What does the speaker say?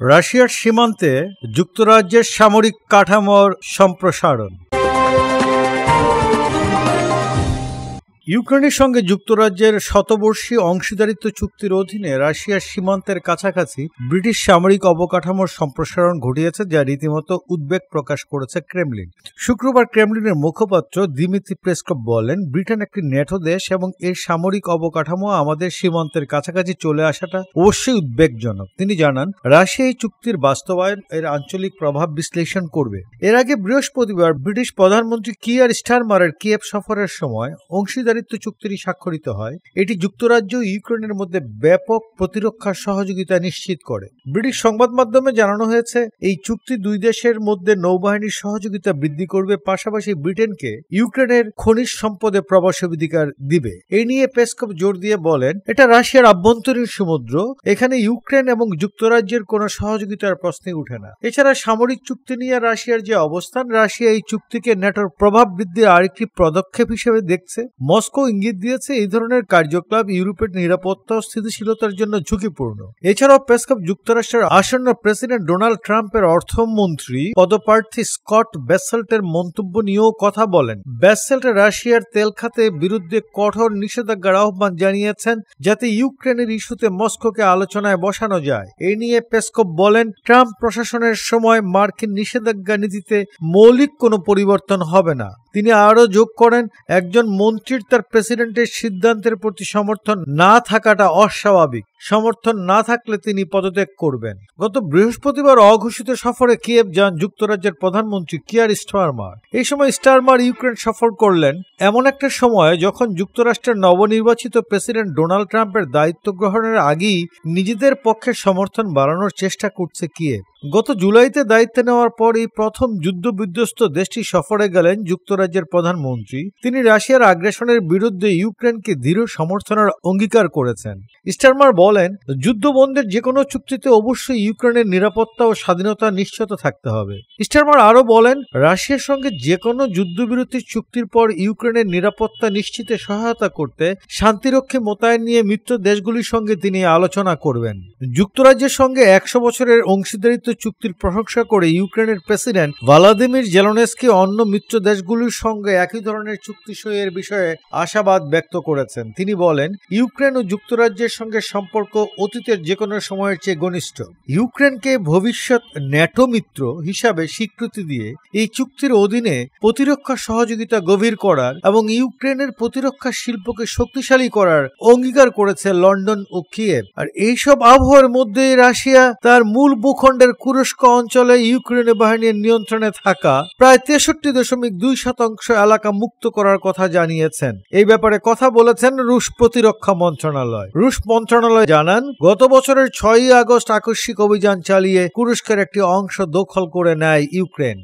রাশিয়ার সীমান্তে যুক্তরাজ্যের সামরিক কাঠামোর সম্প্রসারণ। ইউক্রেনের সঙ্গে যুক্তরাজ্যের শতবর্ষী অংশীদারিত্ব চুক্তির অধীনে রাশিয়ার সীমান্তের কাছাকাছি ব্রিটিশ সামরিক অবকাঠামোর সম্প্রসারণ ঘটিয়েছে, যা রীতিমতো উদ্বেগ প্রকাশ করেছে ক্রেমলিন। শুক্রবার ক্রেমলিনের মুখপাত্র দিমিত্রি পেসকভ বলেন, ব্রিটেন একটি ন্যাটো দেশ এবং এর সামরিক অবকাঠামো আমাদের সীমান্তের কাছাকাছি চলে আসাটা অবশ্যই উদ্বেগজনক। তিনি জানান, রাশিয়া এই চুক্তির বাস্তবায়ন এর আঞ্চলিক প্রভাব বিশ্লেষণ করবে। এর আগে বৃহস্পতিবার ব্রিটিশ প্রধানমন্ত্রী কিয়ার স্টারমারের কিয়েভ সফরের সময় অংশীদারিত্ব চুক্তিটি স্বাক্ষরিত হয়। এটি যুক্তরাজ্য ও ইউক্রেনের মধ্যে ব্যাপক প্রতিরক্ষা সহযোগিতা নিশ্চিত করে। ব্রিটিশ সংবাদ মাধ্যমে জানানো হয়েছে, এই চুক্তি দুই দেশের মধ্যে নৌবাহিনীর সহযোগিতা বৃদ্ধি করবে, পাশাপাশি ব্রিটেনকে ইউক্রেনের খনিজ সম্পদে প্রবেশাধিকার দিবে। এই নিয়ে পেসকভ জোর দিয়ে বলেন, এটা রাশিয়ার আভ্যন্তরীণ সমুদ্র, এখানে ইউক্রেন এবং যুক্তরাজ্যের কোনো সহযোগিতার প্রশ্নই উঠে না। এছাড়া সামরিক চুক্তি নিয়ে রাশিয়ার যে অবস্থান, রাশিয়া এই চুক্তিকে ন্যাটোর প্রভাব বৃদ্ধির আরেকটি পদক্ষেপ হিসেবে দেখছে। মস্কো ইঙ্গিত দিয়েছে, এই ধরনের কার্যকলাপ ইউরোপের নিরাপত্তা ও স্থিতিশীলতার জন্য ঝুঁকিপূর্ণ। এছাড়াও পেসকভ যুক্তরাষ্ট্রের আসন্ন প্রেসিডেন্ট ডোনাল্ড ট্রাম্পের অর্থমন্ত্রী পদপ্রার্থী স্কট বেসেল্টের মন্তব্য নিয়েও কথা বলেন। বেসেল্ট রাশিয়ার তেল খাতের বিরুদ্ধে কঠোর নিষেধাজ্ঞার আহ্বান জানিয়েছেন, যাতে ইউক্রেনের ইস্যুতে মস্কোকে আলোচনায় বসানো যায়। এই নিয়ে পেসকভ বলেন, ট্রাম্প প্রশাসনের সময় মার্কিন নিষেধাজ্ঞা নীতিতে মৌলিক কোনো পরিবর্তন হবে না। তিনি আরও যোগ করেন, একজন মন্ত্রীর তার প্রেসিডেন্টের সিদ্ধান্তের প্রতি সমর্থন না থাকাটা অস্বাভাবিক। সমর্থন না থাকলে তিনি পদত্যাগ করবেন। গত বৃহস্পতিবার অঘোষিত সফরে কিয়েভ যান যুক্তরাজ্যের প্রধানমন্ত্রী কিয়ার স্টারমার। এই সময় স্টারমার ইউক্রেন সফর করলেন এমন একটা সময় যখন যুক্তরাষ্ট্রের নবনির্বাচিত প্রেসিডেন্ট ডোনাল্ড ট্রাম্পের দায়িত্ব গ্রহণের আগেই নিজেদের পক্ষে সমর্থন বাড়ানোর চেষ্টা করছে কিয়েভ। গত জুলাইতে দায়িত্ব নেওয়ার পর এই প্রথম যুদ্ধবিধ্বস্ত দেশটি সফরে গেলেন যুক্তরাজ্যের প্রধানমন্ত্রী। তিনি রাশিয়ার আগ্রাসনের বিরুদ্ধে ইউক্রেনকে দৃঢ় সমর্থনের অঙ্গীকার করেছেন। স্টারমার বলেন, যুদ্ধবন্ধের যে কোনো চুক্তিতে অবশ্যই ইউক্রেনের নিরাপত্তা ও স্বাধীনতা নিশ্চিত থাকতে হবে। স্টারমার আরও বলেন, রাশিয়ার সঙ্গে যে কোনো যুদ্ধবিরতির চুক্তির পর ইউক্রেনের নিরাপত্তা নিশ্চিতে সহায়তা করতে শান্তিরক্ষী মোতায়েন নিয়ে মিত্র দেশগুলির সঙ্গে তিনি আলোচনা করবেন। যুক্তরাজ্যের সঙ্গে 100 বছরের অংশীদারিত্ব চুক্তির প্রশংসা করে ইউক্রেনের প্রেসিডেন্ট ভলোদিমির জেলেনস্কি অন্য মিত্র দেশগুলির সঙ্গে একই ধরনের চুক্তি সইয়ের বিষয়ে আশাবাদ ব্যক্ত করেছেন। তিনি বলেন, ইউক্রেন ও যুক্তরাজ্যের সঙ্গে সম্পর্ক অতীতের যে কোনো সময়ের চেয়ে ঘনিষ্ঠ। ইউক্রেনকে ভবিষ্যৎ ন্যাটো মিত্র হিসাবে স্বীকৃতি দিয়ে এই চুক্তির অধীনে প্রতিরক্ষা সহযোগিতা গভীর করার এবং ইউক্রেনের প্রতিরক্ষা শিল্পকে শক্তিশালী করার অঙ্গীকার করেছে লন্ডন ও কিয়েভ। আর এইসব আবহাওয়ার মধ্যে রাশিয়া তার মূল ভূখণ্ডের কুরস্ক অঞ্চলে ইউক্রেনের বাহিনীর নিয়ন্ত্রণে থাকা প্রায় 63.2% এলাকা মুক্ত করার কথা জানিয়েছেন। এই ব্যাপারে কথা বলেছেন রুশ প্রতিরক্ষা মন্ত্রণালয়। রুশ মন্ত্রণালয় জানান, গত বছরের 6 আগস্ট আকস্মিক অভিযান চালিয়ে কুরস্কের একটি অংশ দখল করে নেয় ইউক্রেন।